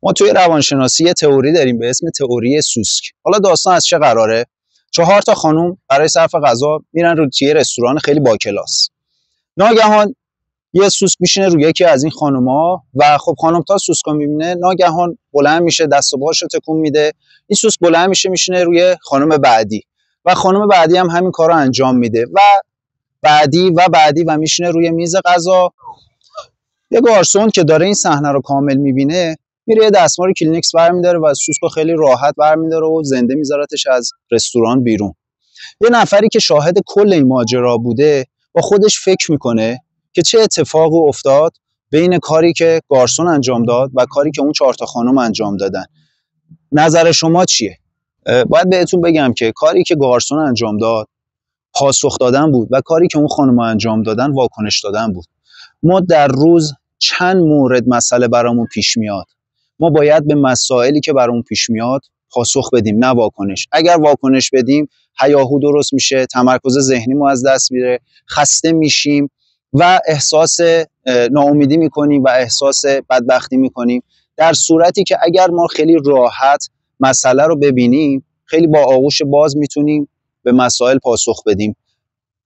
ما توی روانشناسی یه تئوری داریم به اسم تئوری سوسک. حالا داستان از چه قراره؟ 4 تا خانم برای صرف غذا میرن رو توی رستوران خیلی باکلاس. ناگهان یه سوسک میشینه روی یکی از این خانوما و خب خانم تا سوسکو میبینه ناگهان بلند میشه، دست و پاشو تکون میده. این سوسک بلند میشه میشینه روی خانم بعدی و خانم بعدی هم همین کارو انجام میده و بعدی و میشینه روی میز غذا. یه گارسون که داره این صحنه رو کامل میبینه میره یه دستمال کلینکس برمی‌داره و سوسکو خیلی راحت برمی‌داره و زنده میذارتش از رستوران بیرون. یه نفری که شاهد کل این ماجرا بوده با خودش فکر میکنه که چه اتفاقی افتاد بین کاری که گارسون انجام داد و کاری که اون 4 تا خانم انجام دادن. نظر شما چیه؟ باید بهتون بگم که کاری که گارسون انجام داد پاسخ دادن بود و کاری که اون خانم‌ها انجام دادن واکنش دادن بود. ما در روز چند مورد مسئله برامون پیش میاد. ما باید به مسائلی که برامون پیش میاد پاسخ بدیم، نه واکنش. اگر واکنش بدیم هیاهو درست میشه، تمرکز ذهنیمون از دست میره، خسته میشیم و احساس ناامیدی میکنیم و احساس بدبختی میکنیم. در صورتی که اگر ما خیلی راحت مسئله رو ببینیم، خیلی با آغوش باز میتونیم به مسائل پاسخ بدیم.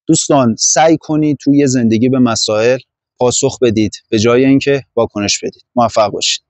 دوستان سعی کنید توی زندگی به مسائل پاسخ بدید به جای اینکه واکنش بدید. موفق باشید.